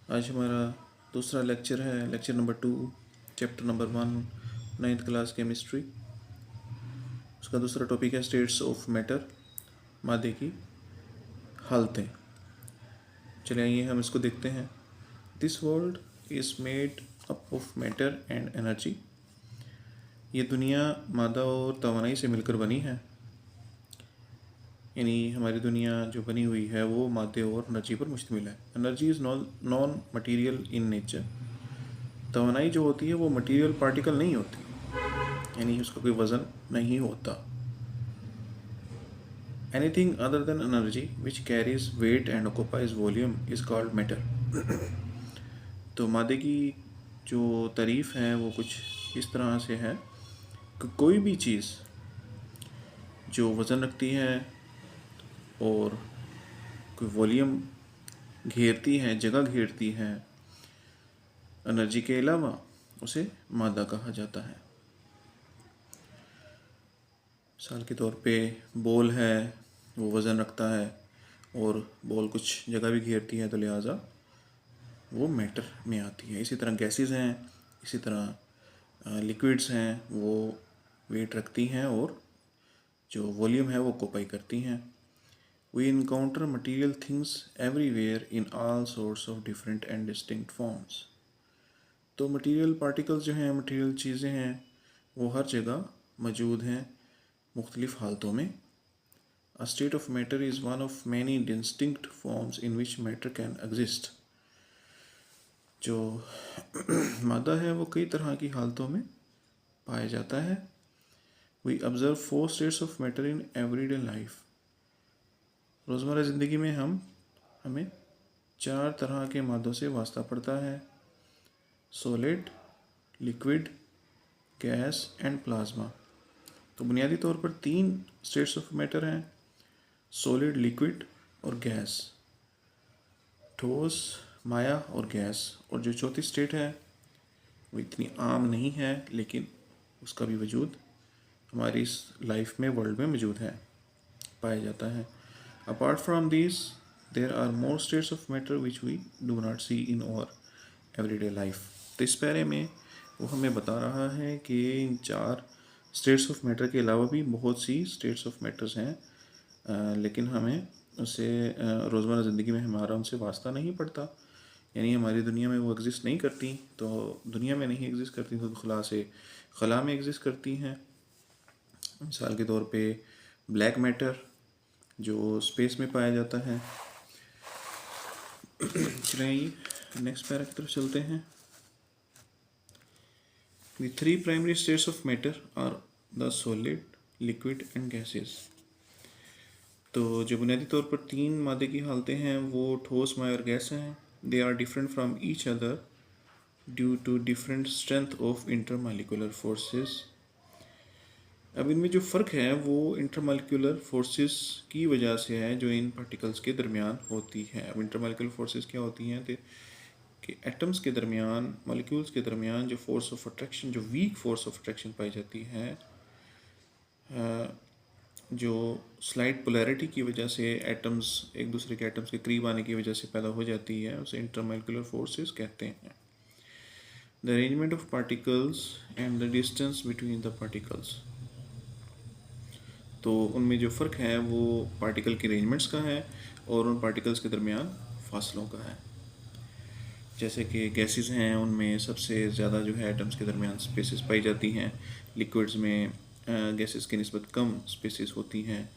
आज हमारा दूसरा लेक्चर है, lecture number 2, chapter number 1, 9th class chemistry. उसका दूसरा टॉपिक है स्टेट्स ऑफ मैटर, मादे की हालतें। चलिए आइए हम इसको देखते हैं। This world is made up of matter and energy. ये दुनिया मादा और तवानाई से मिलकर बनी है, यानी हमारी दुनिया जो बनी हुई है वो मादे और एनर्जी पर मुश्तमिल है। Energy is non material in nature. तवानाई जो होती है वो मटीरियल पार्टिकल नहीं होती, यानी उसका कोई वज़न नहीं होता। Anything other than energy which carries weight and occupies volume is called matter. तो मादे की जो तारीफ़ है वो कुछ इस तरह से है कि कोई भी चीज़ जो वज़न रखती है और कोई वॉल्यूम घेरती है, जगह घेरती है एनर्जी के अलावा, उसे मादा कहा जाता है। मिसाल के तौर पे बॉल है, वो वज़न रखता है और बॉल कुछ जगह भी घेरती है, तो लिहाजा वो मैटर में आती है। इसी तरह गैसेस हैं, इसी तरह लिक्विड्स हैं, वो वेट रखती हैं और जो वॉल्यूम है वो ऑक्यूपाई करती हैं। We encounter material things everywhere in all sorts of different and distinct forms. तो मटीरियल पार्टिकल्स जो हैं, मटीरियल चीज़ें हैं, वो हर जगह मौजूद हैं मुख्तलिफ़ हालतों में। A state of matter is one of many distinct forms in which matter can exist. जो मादा है वो कई तरह की हालतों में पाया जाता है। We observe 4 states of matter in everyday life. रोज़मर्रा ज़िंदगी में हमें 4 तरह के मादों से वास्ता पड़ता है: solid, liquid, gas and plasma. तो बुनियादी तौर पर 3 स्टेट्स ऑफ मैटर हैं: सॉलिड, लिक्विड और गैस, ठोस, माया और गैस। और जो चौथी स्टेट है वो इतनी आम नहीं है, लेकिन उसका भी वजूद हमारी इस लाइफ में, वर्ल्ड में मौजूद है, पाया जाता है। Apart from this there are more states of matter which we do not see in our everyday life. तो इस पैरे में वो हमें बता रहा है कि इन 4 स्टेट्स ऑफ मैटर के अलावा भी बहुत सी स्टेट्स ऑफ मैटर्स हैं, लेकिन हमें उसे रोज़मर्रा ज़िंदगी में हमारा उनसे वास्ता नहीं पड़ता, यानी हमारी दुनिया में वो एग्ज़िस्ट नहीं करती। तो दुनिया में नहीं एग्ज़िस्ट करती तो खला से खला में एग्ज़िस्ट करती हैं। मिसाल के तौर पे ब्लैक मैटर जो स्पेस में पाया जाता है। चलिए नेक्स्ट पैरा की तरफ चलते हैं। The 3 primary states of matter are the solid, liquid and gases. तो जो बुनियादी तौर पर 3 मादे की हालतें हैं वो ठोस, माया और गैस हैं। They are different from each other due to different strength of intermolecular forces. अब इनमें जो फ़र्क है वो इंटरमालिकुलर फोर्सेस की वजह से है जो इन पार्टिकल्स के दरमियान होती है। अब इंटरमालिकुलर फोर्सेस क्या होती हैं कि एटम्स के दरमियान, मॉलिक्यूल्स के दरमियान जो फोर्स ऑफ अट्रैक्शन, जो वीक फोर्स ऑफ अट्रैक्शन पाई जाती है, जो स्लाइड पोलैरिटी की वजह से एटम्स एक दूसरे के एटम्स के करीब आने की वजह से पैदा हो जाती है, उसे इंटरमॉलिक्यूलर फोर्सेस कहते हैं। The arrangement of particles and the distance between the particles. तो उनमें जो फ़र्क है वो पार्टिकल के अरेंजमेंट्स का है और उन पार्टिकल्स के दरमियान फासलों का है। जैसे कि गैसेस हैं, उनमें सबसे ज़्यादा जो है एटम्स के दरमियान स्पेसेस पाई जाती हैं। लिक्विड्स में गैसेस की निस्बत कम स्पेसेस होती हैं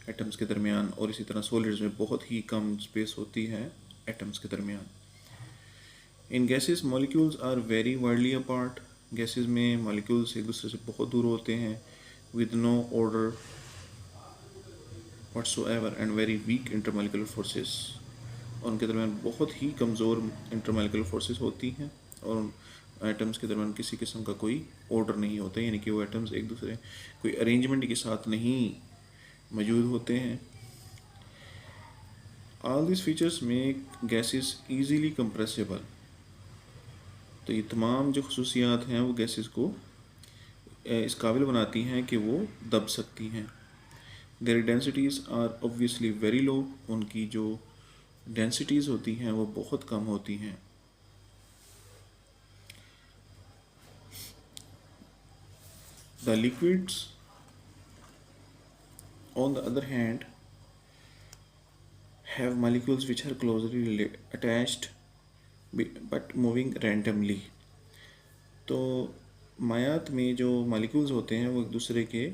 एटम्स के दरमियान, और इसी तरह सॉलिड्स में बहुत ही कम स्पेस होती है एटम्स के दरमियान। In gases molecules are very widely apart. Gases में मॉलिक्यूल्स एक दूसरे से बहुत दूर होते हैं, with no order whatsoever and very weak intermolecular forces। और उनके दरमियान बहुत ही कमज़ोर इंटरमॉलिक्यूलर फोर्सेस होती हैं और एटम्स के दरमियान किसी किस्म का कोई ऑर्डर नहीं होता, यानी कि वो एटम्स एक दूसरे कोई अरेंजमेंट के साथ नहीं मौजूद होते हैं। All this features make gases easily compressible. तो ये तमाम जो खसूसियात हैं वो गैसेस को इस काबिल बनाती हैं कि वो दब सकती हैं। Their densities are obviously very low. उनकी जो डेंसिटीज़ होती हैं वो बहुत कम होती हैं। The liquids, on the other hand, have molecules which are closely attached but moving randomly. तो मायात में जो मॉलिक्यूल्स होते हैं वो एक दूसरे के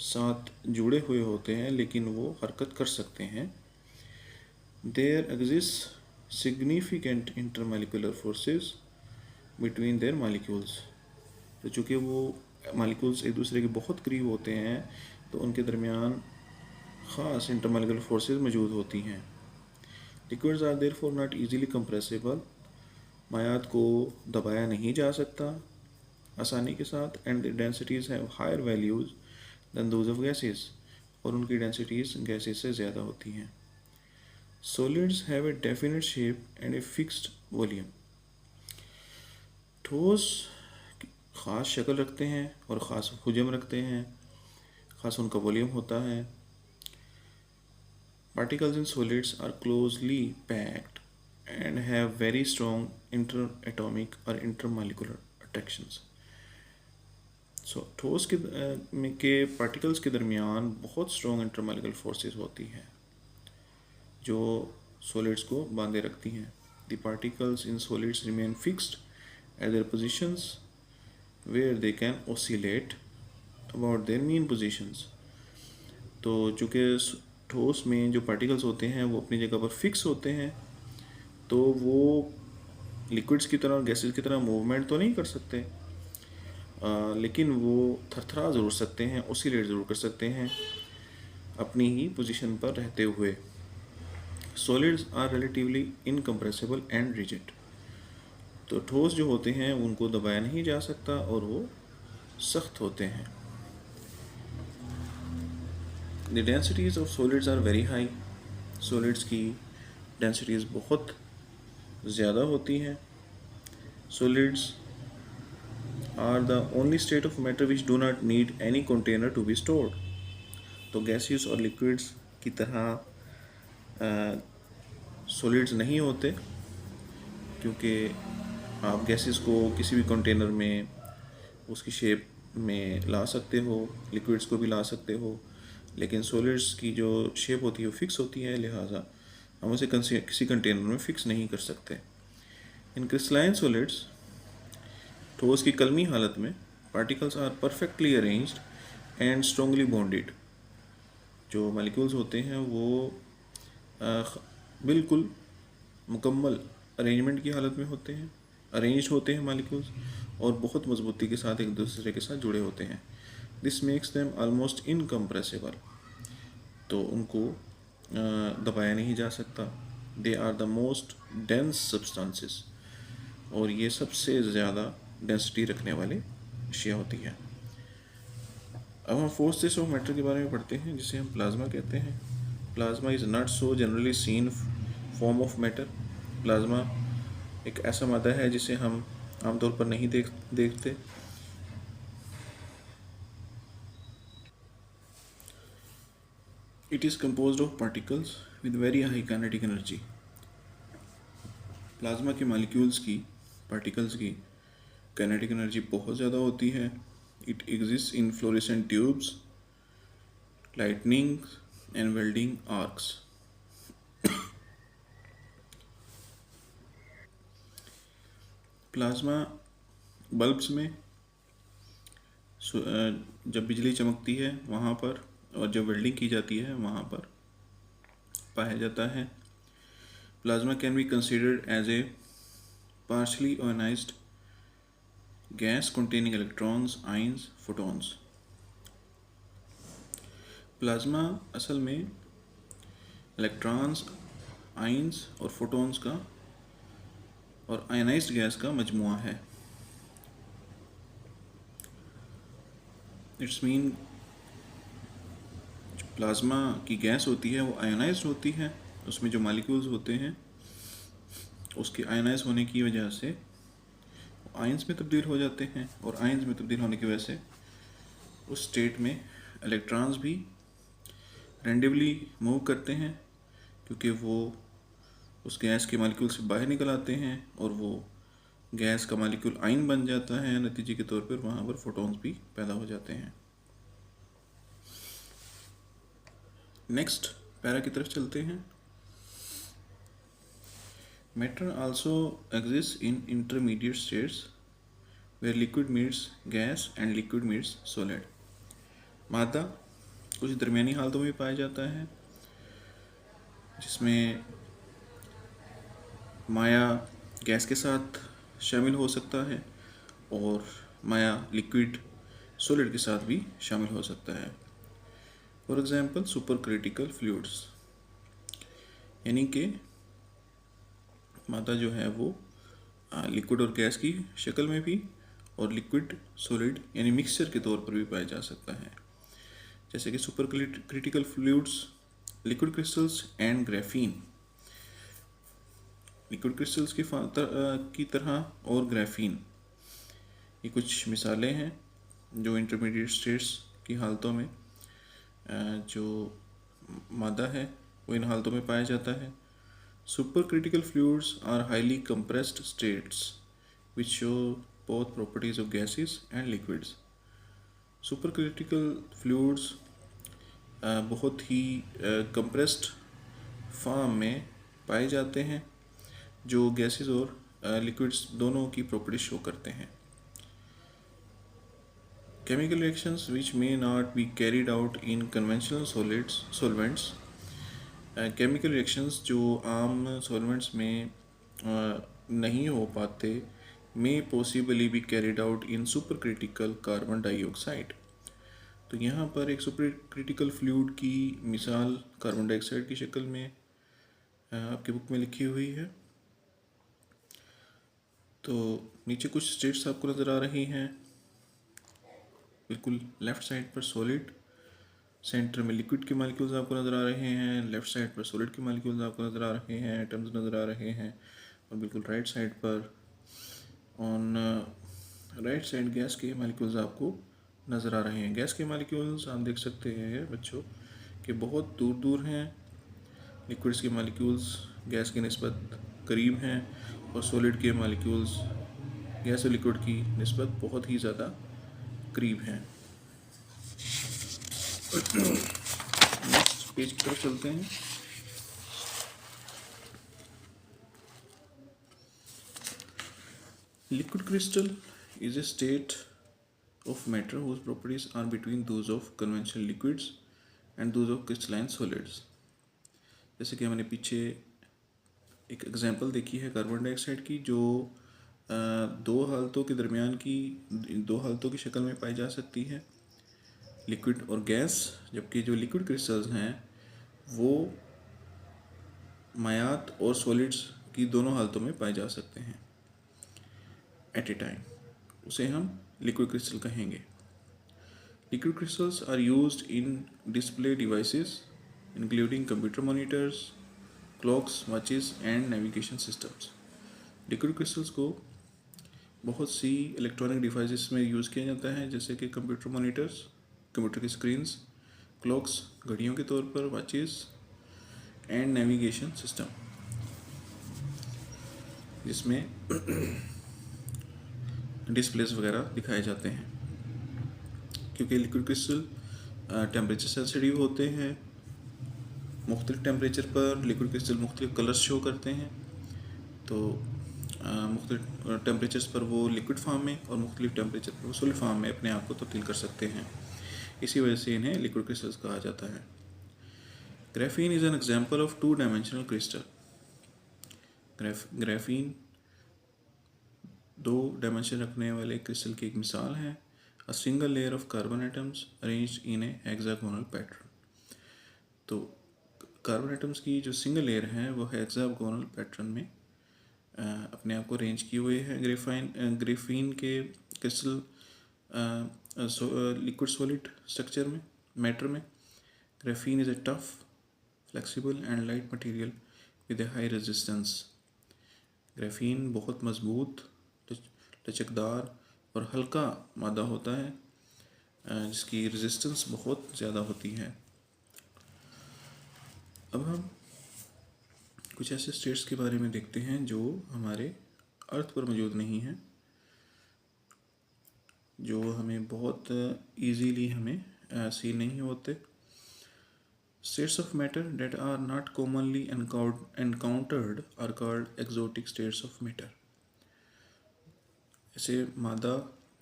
साथ जुड़े हुए होते हैं लेकिन वो हरकत कर सकते हैं. There exist significant intermolecular forces between their molecules. तो चूँकि वो मॉलिक्यूल्स एक दूसरे के बहुत करीब होते हैं तो उनके दरमियान ख़ास इंटरमॉलिक्यूलर फोर्सेस मौजूद होती हैं. Liquids are therefore not easily compressible. मायात को दबाया नहीं जा सकता आसानी के साथ. And the densities have higher values than those of gases. और उनकी डेंसिटीज़ गैसेस से ज़्यादा होती हैं. Solids have a definite shape and a fixed volume. ठोस ख़ास शक्ल रखते हैं और ख़ास हुजम रखते हैं, ख़ास उनका वॉल्यूम होता है. Particles in solids are closely packed and have very strong inter atomic और इंटरमॉलिक्यूलर अट्रैक्शंस. सो ठोस के पार्टिकल्स के दरमियान बहुत स्ट्रॉन्ग इंटरमॉलिक्यूलर फोर्सेस होती हैं जो सॉलिड्स को बांधे रखती हैं. The particles in solids remain fixed at there positions where they can oscillate about their mean positions. तो चूँकि ठोस में जो पार्टिकल्स होते हैं वो अपनी जगह पर फिक्स होते हैं तो वो लिक्विड्स की तरह गैसेस की तरह मूवमेंट तो नहीं कर सकते, लेकिन वो थरथरा ज़रूर सकते हैं, ओसिलेट ज़रूर कर सकते हैं अपनी ही पोजीशन पर रहते हुए. Solids are relatively incompressible and rigid. तो ठोस जो होते हैं उनको दबाया नहीं जा सकता और वो सख्त होते हैं. The densities of solids are very high. Solids की डेंसिटीज़ बहुत ज़्यादा होती हैं. Solids are the only state of matter which do not need any container to be stored. तो गैसेस और लिक्विड्स की तरह सॉलिड्स नहीं होते क्योंकि आप गैसेस को किसी भी कंटेनर में उसकी शेप में ला सकते हो, लिक्विड्स को भी ला सकते हो, लेकिन सॉलिड्स की जो शेप होती है वो फिक्स होती है, लिहाजा हम उसे किसी कंटेनर में फिक्स नहीं कर सकते. इन क्रिस्टलाइन सॉलिड्स, ठोस की कलमी हालत में, particles are perfectly arranged and strongly bonded. जो मॉलिक्यूल्स होते हैं वो बिल्कुल मुकम्मल अरेंजमेंट की हालत में होते हैं, अरेंज होते हैं मॉलिक्यूल्स और बहुत मजबूती के साथ एक दूसरे के साथ जुड़े होते हैं. This makes them almost incompressible. तो उनको दबाया नहीं जा सकता. They are the most dense substances. और ये सबसे ज़्यादा डेंसिटी रखने वाले अशिया होती हैं. अब हम फोर्थ स्टेट ऑफ मैटर के बारे में पढ़ते हैं जिसे हम प्लाज्मा कहते हैं. Plasma is not so generally seen form of matter. Plasma एक ऐसा मादा है जिसे हम आमतौर पर नहीं देखते. It is composed of particles with very high kinetic energy. Plasma के मॉलिक्यूल्स की, पार्टिकल्स की काइनेटिक एनर्जी बहुत ज़्यादा होती है. It exist in fluorescent tubes, lightning and welding arcs. Plasma bulbs में जब बिजली चमकती है वहाँ पर और जब वेल्डिंग की जाती है वहाँ पर पाया जाता है. Plasma can be considered as a partially ionised gas containing electrons, ions, photons. Plasma असल में इलेक्ट्रॉन्स, आइंस और फोटॉन्स का और आयनाइज्ड गैस का मजमुआ है. इट्स मीन प्लाज्मा की गैस होती है वो आयनाइज्ड होती है. उसमें जो मॉलिक्यूल्स होते हैं उसके आयनाइज होने की वजह से आयंस में तब्दील हो जाते हैं और आयंस में तब्दील होने की वजह से उस स्टेट में इलेक्ट्रॉन्स भी रैंडमली मूव करते हैं क्योंकि वो उस गैस के मॉलिक्यूल से बाहर निकल आते हैं और वो गैस का मॉलिक्यूल आयन बन जाता है, नतीजे के तौर पर वहाँ पर फोटॉन्स भी पैदा हो जाते हैं। नेक्स्ट पैरा की तरफ चलते हैं। Matter also exist in intermediate states where liquid meets gas and liquid meets solid. मादा कुछ दरमियानी हालतों में पाया जाता है, जिसमें माया गैस के साथ शामिल हो सकता है और माया लिक्विड सॉलिड के साथ भी शामिल हो सकता है। For example super critical fluids, यानी कि मादा जो है वो लिक्विड और गैस की शक्ल में भी और लिक्विड सॉलिड यानी मिक्सचर के तौर पर भी पाया जा सकता है, जैसे कि super critical fluids, liquid crystals and graphene. Liquid crystals की तरह और ग्राफीन, ये कुछ मिसालें हैं जो इंटरमीडिएट स्टेट्स की हालतों में जो मादा है वो इन हालतों में पाया जाता है। Super critical fluids are highly compressed states which show both properties of gases and liquids. Super critical fluids बहुत ही कंप्रेस्ड फॉर्म में पाए जाते हैं जो गैसेस और लिक्विड्स दोनों की प्रॉपर्टी शो करते हैं। Chemical reactions which may not be carried out in conventional solvents, chemical reactions जो आम सॉल्वेंट्स में नहीं हो पाते, may possibly be carried out in supercritical carbon dioxide. तो यहाँ पर एक सुपर क्रिटिकल फ्लूइड की मिसाल कार्बन डाइऑक्साइड की शक्ल में आपकी बुक में लिखी हुई है। तो नीचे कुछ स्टेट्स आपको नज़र आ रही हैं, बिल्कुल लेफ़्ट साइड पर सॉलिड, सेंटर में लिक्विड के मॉलिक्यूल्स आपको नज़र आ रहे हैं, लेफ़्ट साइड पर सॉलिड के मॉलिक्यूल्स आपको नज़र आ रहे हैं, एटम्स नज़र आ रहे हैं, और बिल्कुल राइट साइड पर ऑन राइट साइड गैस के मॉलिक्यूल्स आपको नज़र आ रहे हैं। गैस के मॉलिक्यूल्स आप देख सकते हैं बच्चों कि बहुत दूर दूर हैं, लिक्विड्स के मॉलिक्यूल्स गैस की निस्बत करीब हैं और सॉलिड के मॉलिक्यूल्स गैस और लिक्विड की निस्बत बहुत ही ज़्यादा करीब हैं। नेक्स्ट पेज की तरफ चलते हैं। Liquid crystal is a state of matter whose properties are between those of conventional liquids and those of crystalline solids। जैसे कि हमने पीछे एक एग्जांपल देखी है कार्बन डाइऑक्साइड की, जो दो हालतों के दरमियान की दो हालतों की शक्ल में पाई जा सकती है, लिक्विड और गैस, जबकि जो लिक्विड क्रिस्टल्स हैं वो मायात और सॉलिड्स की दोनों हालतों में पाए जा सकते हैं एट ए टाइम। उसे हम लिक्विड क्रिस्टल कहेंगे। Liquid crystals are used in display devices including computer monitors, clocks, watches and navigation systems. Liquid crystals को बहुत सी इलेक्ट्रॉनिक डिवाइसेस में यूज़ किया जाता है, जैसे कि कंप्यूटर मॉनिटर्स, कंप्यूटर की स्क्रीन्स, क्लॉक्स घड़ियों के तौर पर, वॉचेस एंड नेविगेशन सिस्टम, जिसमें डिस्प्लेस वगैरह दिखाए जाते हैं। क्योंकि लिक्विड क्रिस्टल टेम्परेचर सेंसिटिव होते हैं, मुख्तलिफ टेम्परेचर पर लिक्विड क्रिस्टल मुख्तलिफ कलर्स शो करते हैं। तो मुख्तलिफ टेम्परेचर्स पर वो लिक्विड फॉर्म में और मुख्तलिफ टेम्परेचर पर वो सॉलिड फॉर्म में अपने आप को तब्दील कर सकते हैं। इसी वजह से इन्हें लिक्विड क्रिस्टल्स कहा जाता है। Graphene is an example of two dimensional crystal. Graphene दो डायमेंशन रखने वाले क्रिस्टल की एक मिसाल है। A single layer of carbon atoms arranged in A hexagonal pattern. तो कार्बन एटम्स की जो सिंगल लेयर है वो हेक्सागोनल पैटर्न में अपने आप को अरेंज किए हुए हैं। ग्राफीन के क्रिस्टल लिक्विड सॉलिड स्ट्रक्चर में, मैटर में। Graphene is a tough, flexible and light material with A high resistance. Graphene बहुत मजबूत, लचकदार और हल्का मादा होता है, जिसकी रेजिस्टेंस बहुत ज़्यादा होती है। अब हम कुछ ऐसे स्टेट्स के बारे में देखते हैं जो हमारे अर्थ पर मौजूद नहीं हैं, जो हमें बहुत इजीली हमें सी नहीं होते। States of matter that are not commonly encountered are called exotic states of matter। ऐसे मादा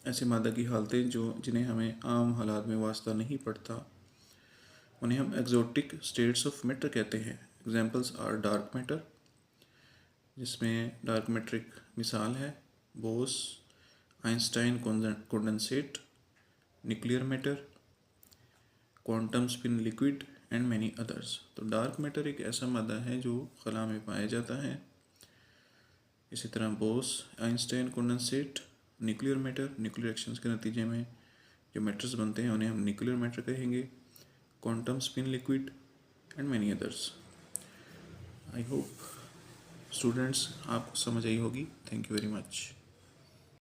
ऐसे मादा की हालतें जो जिन्हें हमें आम हालात में वास्ता नहीं पड़ता, उन्हें हम एक्जोटिक स्टेट्स ऑफ मैटर कहते हैं। एग्जांपल्स आर डार्क मैटर, जिसमें डार्क मैटर एक मिसाल है, Bose, Einstein condensate, nuclear matter, quantum spin liquid and many others. तो डार्क मैटर एक ऐसा मादा है जो खला में पाया जाता है। इसी तरह Bose, Einstein condensate, nuclear matter, nuclear reactions के नतीजे में जो मैटर्स बनते हैं उन्हें हम न्यूक्लियर मैटर कहेंगे, quantum spin liquid and many others. I hope students आपको समझ आई होगी। Thank you very much.